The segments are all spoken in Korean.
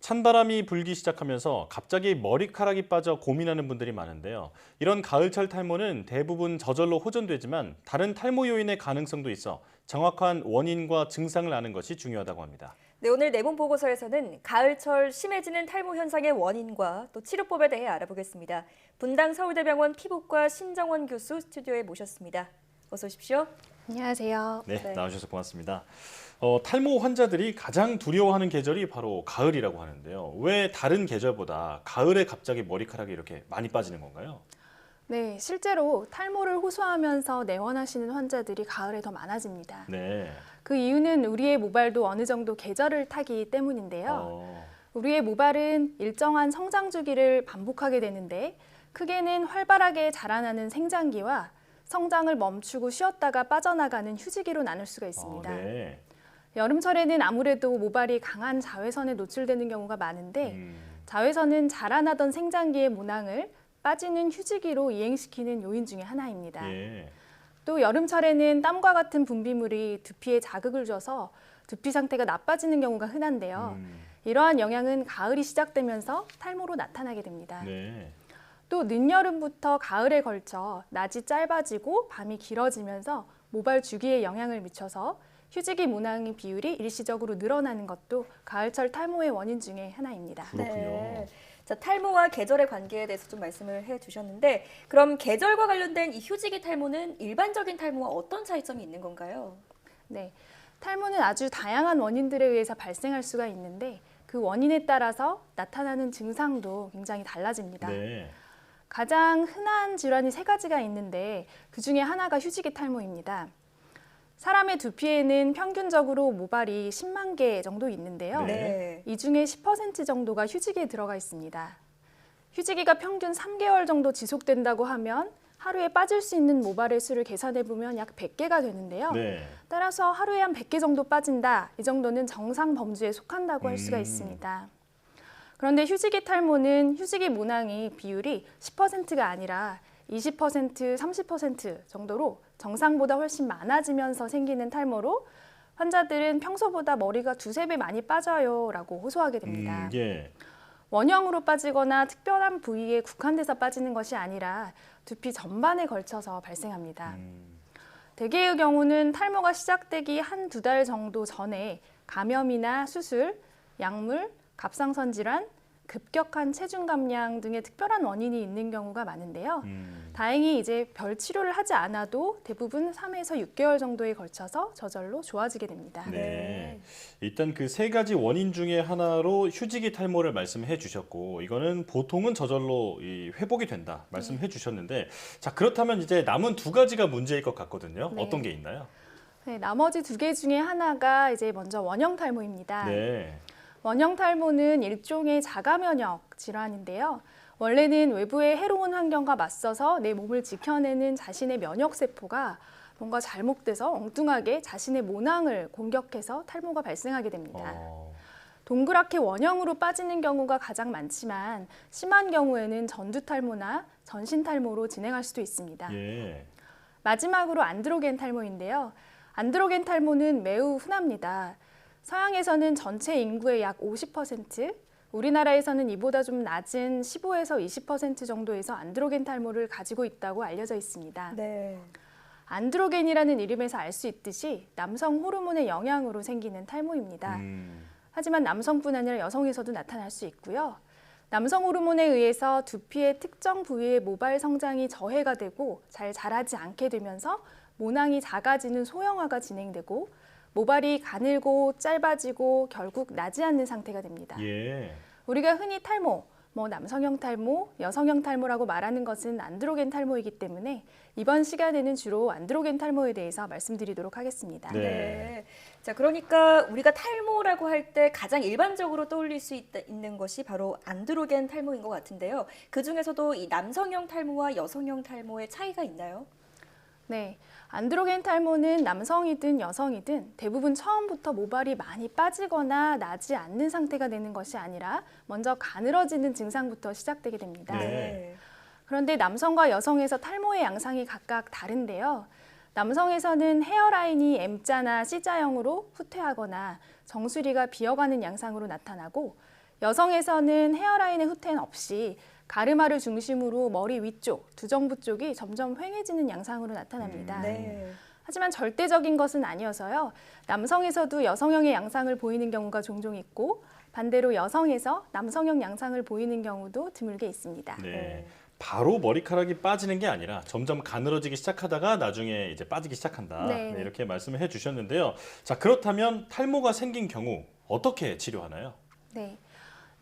찬바람이 불기 시작하면서 갑자기 머리카락이 빠져 고민하는 분들이 많은데요. 이런 가을철 탈모는 대부분 저절로 호전되지만 다른 탈모 요인의 가능성도 있어 정확한 원인과 증상을 아는 것이 중요하다고 합니다. 네, 오늘 내본 보고서에서는 가을철 심해지는 탈모 현상의 원인과 또 치료법에 대해 알아보겠습니다. 분당 서울대병원 피부과 신정원 교수 스튜디오에 모셨습니다. 어서 오십시오. 안녕하세요. 네, 나와주셔서 고맙습니다. 탈모 환자들이 가장 두려워하는 계절이 바로 가을이라고 하는데요. 왜 다른 계절보다 가을에 갑자기 머리카락이 이렇게 많이 빠지는 건가요? 네, 실제로 탈모를 호소하면서 내원하시는 환자들이 가을에 더 많아집니다. 네. 그 이유는 우리의 모발도 어느 정도 계절을 타기 때문인데요. 우리의 모발은 일정한 성장 주기를 반복하게 되는데 크게는 활발하게 자라나는 생장기와 성장을 멈추고 쉬었다가 빠져나가는 휴지기로 나눌 수가 있습니다. 네. 여름철에는 아무래도 모발이 강한 자외선에 노출되는 경우가 많은데 자외선은 자라나던 생장기의 모낭을 빠지는 휴지기로 이행시키는 요인 중에 하나입니다. 예. 또 여름철에는 땀과 같은 분비물이 두피에 자극을 줘서 두피 상태가 나빠지는 경우가 흔한데요. 이러한 영향은 가을이 시작되면서 탈모로 나타나게 됩니다. 네. 또 늦여름부터 가을에 걸쳐 낮이 짧아지고 밤이 길어지면서 모발 주기에 영향을 미쳐서 휴지기 모낭의 비율이 일시적으로 늘어나는 것도 가을철 탈모의 원인 중에 하나입니다. 그렇군요. 네. 자, 탈모와 계절의 관계에 대해서 좀 말씀을 해주셨는데 그럼 계절과 관련된 이 휴지기 탈모는 일반적인 탈모와 어떤 차이점이 있는 건가요? 네, 탈모는 아주 다양한 원인들에 의해서 발생할 수가 있는데 그 원인에 따라서 나타나는 증상도 굉장히 달라집니다. 네. 가장 흔한 질환이 세 가지가 있는데 그중에 하나가 휴지기 탈모입니다. 사람의 두피에는 평균적으로 모발이 10만 개 정도 있는데요. 네. 이 중에 10% 정도가 휴지기에 들어가 있습니다. 휴지기가 평균 3개월 정도 지속된다고 하면 하루에 빠질 수 있는 모발의 수를 계산해 보면 약 100개가 되는데요. 네. 따라서 하루에 한 100개 정도 빠진다. 이 정도는 정상 범주에 속한다고 할 수가 있습니다. 그런데 휴지기 탈모는 휴지기 모낭이 비율이 10%가 아니라 20%, 30% 정도로 정상보다 훨씬 많아지면서 생기는 탈모로 환자들은 평소보다 머리가 두세 배 많이 빠져요 라고 호소하게 됩니다. 예. 원형으로 빠지거나 특별한 부위에 국한돼서 빠지는 것이 아니라 두피 전반에 걸쳐서 발생합니다. 대개의 경우는 탈모가 시작되기 한두 달 정도 전에 감염이나 수술, 약물, 갑상선 질환, 급격한 체중 감량 등의 특별한 원인이 있는 경우가 많은데요. 다행히 이제 별 치료를 하지 않아도 대부분 3에서 6개월 정도에 걸쳐서 저절로 좋아지게 됩니다. 네. 일단 그 세 가지 원인 중에 하나로 휴지기 탈모를 말씀해 주셨고 이거는 보통은 저절로 회복이 된다 말씀해 주셨는데 자 그렇다면 이제 남은 두 가지가 문제일 것 같거든요. 네. 어떤 게 있나요? 네, 나머지 두 개 중에 하나가 이제 먼저 원형 탈모입니다. 네. 원형 탈모는 일종의 자가 면역 질환인데요. 원래는 외부의 해로운 환경과 맞서서 내 몸을 지켜내는 자신의 면역 세포가 뭔가 잘못돼서 엉뚱하게 자신의 모낭을 공격해서 탈모가 발생하게 됩니다. 동그랗게 원형으로 빠지는 경우가 가장 많지만 심한 경우에는 전두 탈모나 전신 탈모로 진행할 수도 있습니다. 예. 마지막으로 안드로겐 탈모인데요. 안드로겐 탈모는 매우 흔합니다. 서양에서는 전체 인구의 약 50%, 우리나라에서는 이보다 좀 낮은 15에서 20% 정도에서 안드로겐 탈모를 가지고 있다고 알려져 있습니다. 네. 안드로겐이라는 이름에서 알 수 있듯이 남성 호르몬의 영향으로 생기는 탈모입니다. 하지만 남성뿐 아니라 여성에서도 나타날 수 있고요. 남성 호르몬에 의해서 두피의 특정 부위의 모발 성장이 저해가 되고 잘 자라지 않게 되면서 모낭이 작아지는 소형화가 진행되고 모발이 가늘고 짧아지고 결국 나지 않는 상태가 됩니다. 예. 우리가 흔히 탈모, 남성형 탈모, 여성형 탈모라고 말하는 것은 안드로겐 탈모이기 때문에 이번 시간에는 주로 안드로겐 탈모에 대해서 말씀드리도록 하겠습니다. 네. 자, 그러니까 우리가 탈모라고 할 때 가장 일반적으로 떠올릴 수 있는 것이 바로 안드로겐 탈모인 것 같은데요. 그 중에서도 이 남성형 탈모와 여성형 탈모의 차이가 있나요? 네, 안드로겐 탈모는 남성이든 여성이든 대부분 처음부터 모발이 많이 빠지거나 나지 않는 상태가 되는 것이 아니라 먼저 가늘어지는 증상부터 시작되게 됩니다. 네. 그런데 남성과 여성에서 탈모의 양상이 각각 다른데요. 남성에서는 헤어라인이 M자나 C자형으로 후퇴하거나 정수리가 비어가는 양상으로 나타나고 여성에서는 헤어라인의 후퇴는 없이 가르마를 중심으로 머리 위쪽, 두정부 쪽이 점점 휑해지는 양상으로 나타납니다. 네. 하지만 절대적인 것은 아니어서요. 남성에서도 여성형의 양상을 보이는 경우가 종종 있고 반대로 여성에서 남성형 양상을 보이는 경우도 드물게 있습니다. 네. 바로 머리카락이 빠지는 게 아니라 점점 가늘어지기 시작하다가 나중에 이제 빠지기 시작한다. 네. 네, 이렇게 말씀을 해주셨는데요. 자, 그렇다면 탈모가 생긴 경우 어떻게 치료하나요? 네.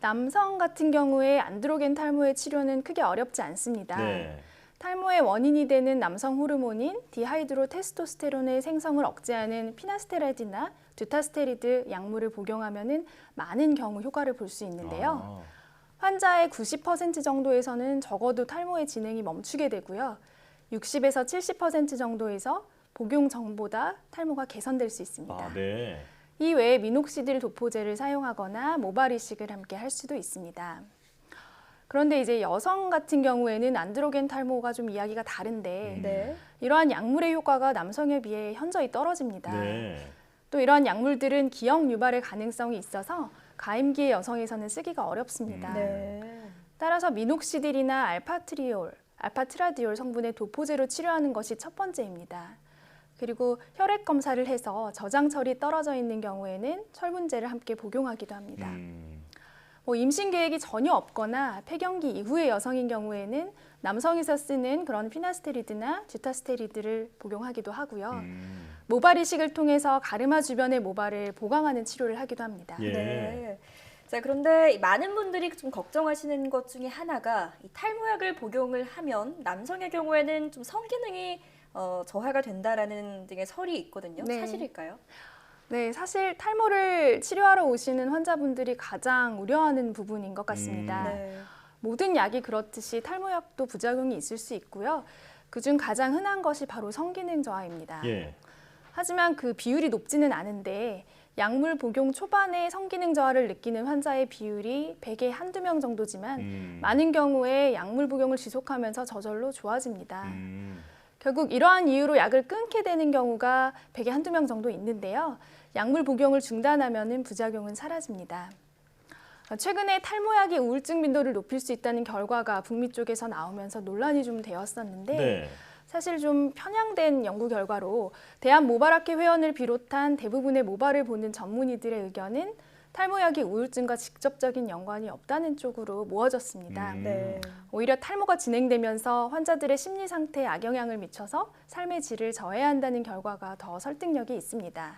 남성 같은 경우에 안드로겐 탈모의 치료는 크게 어렵지 않습니다. 네. 탈모의 원인이 되는 남성 호르몬인 디하이드로 테스토스테론의 생성을 억제하는 피나스테라이드나 두타스테리드 약물을 복용하면은 많은 경우 효과를 볼 수 있는데요. 환자의 90% 정도에서는 적어도 탈모의 진행이 멈추게 되고요. 60에서 70% 정도에서 복용 전보다 탈모가 개선될 수 있습니다. 네. 이 외에 미녹시딜 도포제를 사용하거나 모발 이식을 함께 할 수도 있습니다. 그런데 이제 여성 같은 경우에는 안드로겐 탈모가 좀 이야기가 다른데 네. 이러한 약물의 효과가 남성에 비해 현저히 떨어집니다. 네. 또 이러한 약물들은 기형 유발의 가능성이 있어서 가임기의 여성에서는 쓰기가 어렵습니다. 네. 따라서 미녹시딜이나 알파트라디올 성분의 도포제로 치료하는 것이 첫 번째입니다. 그리고 혈액 검사를 해서 저장철이 떨어져 있는 경우에는 철분제를 함께 복용하기도 합니다. 임신 계획이 전혀 없거나 폐경기 이후의 여성인 경우에는 남성에서 쓰는 그런 피나스테리드나 듀타스테리드를 복용하기도 하고요. 모발 이식을 통해서 가르마 주변의 모발을 보강하는 치료를 하기도 합니다. 예. 네. 자, 그런데 많은 분들이 좀 걱정하시는 것 중에 하나가 이 탈모약을 복용을 하면 남성의 경우에는 좀 성기능이 저하가 된다라는 등의 설이 있거든요. 네. 사실일까요? 네, 사실 탈모를 치료하러 오시는 환자분들이 가장 우려하는 부분인 것 같습니다. 네. 모든 약이 그렇듯이 탈모약도 부작용이 있을 수 있고요. 그중 가장 흔한 것이 바로 성기능 저하입니다. 예. 하지만 그 비율이 높지는 않은데 약물 복용 초반에 성기능 저하를 느끼는 환자의 비율이 100에 한두 명 정도지만 많은 경우에 약물 복용을 지속하면서 저절로 좋아집니다. 결국 이러한 이유로 약을 끊게 되는 경우가 100에 한두 명 정도 있는데요. 약물 복용을 중단하면 부작용은 사라집니다. 최근에 탈모약이 우울증 빈도를 높일 수 있다는 결과가 북미 쪽에서 나오면서 논란이 좀 되었었는데 네. 사실 좀 편향된 연구 결과로 대한모발학회 회원을 비롯한 대부분의 모발을 보는 전문의들의 의견은 탈모약이 우울증과 직접적인 연관이 없다는 쪽으로 모아졌습니다. 네. 오히려 탈모가 진행되면서 환자들의 심리 상태에 악영향을 미쳐서 삶의 질을 저해야 한다는 결과가 더 설득력이 있습니다.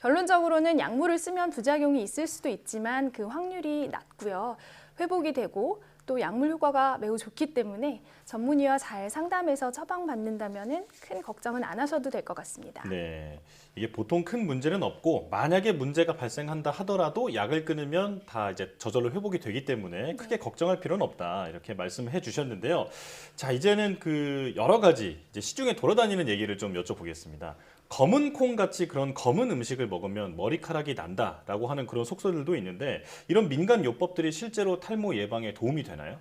결론적으로는 약물을 쓰면 부작용이 있을 수도 있지만 그 확률이 낮고요. 회복이 되고 또 약물 효과가 매우 좋기 때문에 전문의와 잘 상담해서 처방받는다면 큰 걱정은 안 하셔도 될 것 같습니다. 네. 이게 보통 큰 문제는 없고 만약에 문제가 발생한다 하더라도 약을 끊으면 다 이제 저절로 회복이 되기 때문에 크게 걱정할 필요는 없다. 이렇게 말씀을 해 주셨는데요. 자, 이제는 그 여러 가지 이제 시중에 돌아다니는 얘기를 좀 여쭤보겠습니다. 검은 콩 같이 그런 검은 음식을 먹으면 머리카락이 난다라고 하는 그런 속설들도 있는데 이런 민간 요법들이 실제로 탈모 예방에 도움이 되나요?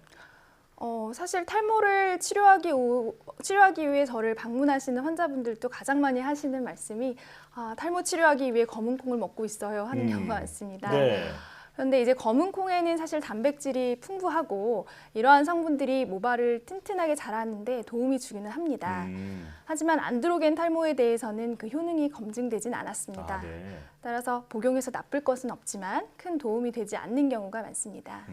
사실 탈모를 치료하기 위해 저를 방문하시는 환자분들도 가장 많이 하시는 말씀이 탈모 치료하기 위해 검은 콩을 먹고 있어요 하는 경우가 많습니다. 네. 그런데 이제 검은 콩에는 사실 단백질이 풍부하고 이러한 성분들이 모발을 튼튼하게 자라는데 도움이 주기는 합니다. 하지만 안드로겐 탈모에 대해서는 그 효능이 검증되진 않았습니다. 네. 따라서 복용해서 나쁠 것은 없지만 큰 도움이 되지 않는 경우가 많습니다.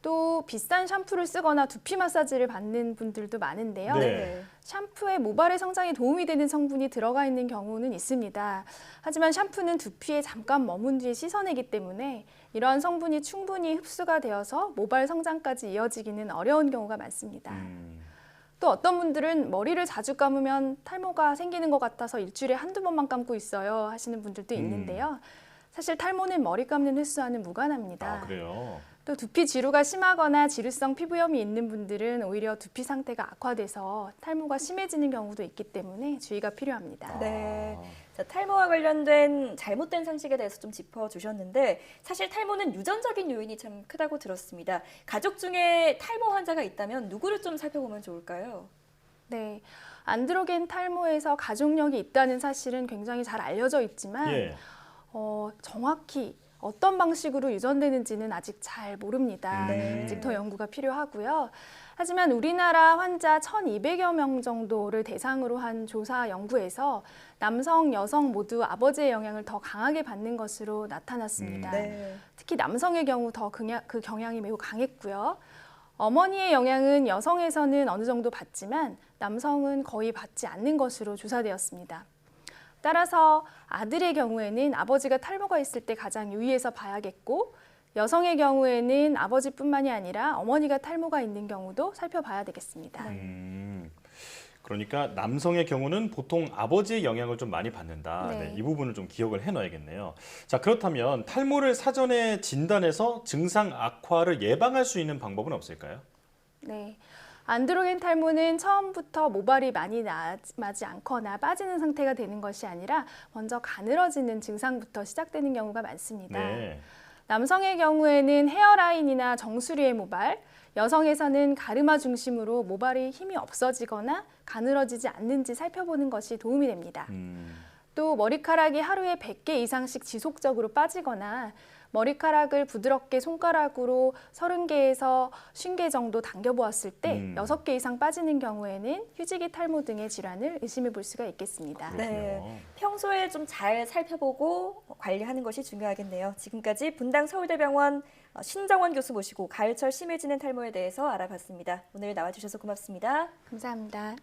또 비싼 샴푸를 쓰거나 두피 마사지를 받는 분들도 많은데요. 네. 샴푸에 모발의 성장에 도움이 되는 성분이 들어가 있는 경우는 있습니다. 하지만 샴푸는 두피에 잠깐 머문 뒤에 씻어내기 때문에 이러한 성분이 충분히 흡수가 되어서 모발 성장까지 이어지기는 어려운 경우가 많습니다. 또 어떤 분들은 머리를 자주 감으면 탈모가 생기는 것 같아서 일주일에 한두 번만 감고 있어요 하시는 분들도 있는데요. 사실 탈모는 머리 감는 횟수와는 무관합니다. 그래요? 또 두피 지루가 심하거나 지루성 피부염이 있는 분들은 오히려 두피 상태가 악화돼서 탈모가 심해지는 경우도 있기 때문에 주의가 필요합니다. 네. 자, 탈모와 관련된 잘못된 상식에 대해서 좀 짚어주셨는데 사실 탈모는 유전적인 요인이 참 크다고 들었습니다. 가족 중에 탈모 환자가 있다면 누구를 좀 살펴보면 좋을까요? 네, 안드로겐 탈모에서 가족력이 있다는 사실은 굉장히 잘 알려져 있지만 예. 정확히 어떤 방식으로 유전되는지는 아직 잘 모릅니다. 네. 아직 더 연구가 필요하고요. 하지만 우리나라 환자 1,200여 명 정도를 대상으로 한 조사 연구에서 남성, 여성 모두 아버지의 영향을 더 강하게 받는 것으로 나타났습니다. 네. 특히 남성의 경우 더 그 경향이 매우 강했고요. 어머니의 영향은 여성에서는 어느 정도 받지만 남성은 거의 받지 않는 것으로 조사되었습니다. 따라서 아들의 경우에는 아버지가 탈모가 있을 때 가장 유의해서 봐야겠고, 여성의 경우에는 아버지뿐만이 아니라 어머니가 탈모가 있는 경우도 살펴봐야 되겠습니다. 그러니까 남성의 경우는 보통 아버지의 영향을 좀 많이 받는다. 네. 네, 이 부분을 좀 기억을 해놔야겠네요. 자, 그렇다면 탈모를 사전에 진단해서 증상 악화를 예방할 수 있는 방법은 없을까요? 네. 안드로겐 탈모는 처음부터 모발이 많이 나지 않거나 빠지는 상태가 되는 것이 아니라 먼저 가늘어지는 증상부터 시작되는 경우가 많습니다. 네. 남성의 경우에는 헤어라인이나 정수리의 모발, 여성에서는 가르마 중심으로 모발이 힘이 없어지거나 가늘어지지 않는지 살펴보는 것이 도움이 됩니다. 또 머리카락이 하루에 100개 이상씩 지속적으로 빠지거나 머리카락을 부드럽게 손가락으로 30개에서 50개 정도 당겨보았을 때 6개 이상 빠지는 경우에는 휴지기 탈모 등의 질환을 의심해 볼 수가 있겠습니다. 네. 평소에 좀 잘 살펴보고 관리하는 것이 중요하겠네요. 지금까지 분당 서울대병원 신정원 교수 모시고 가을철 심해지는 탈모에 대해서 알아봤습니다. 오늘 나와주셔서 고맙습니다. 감사합니다.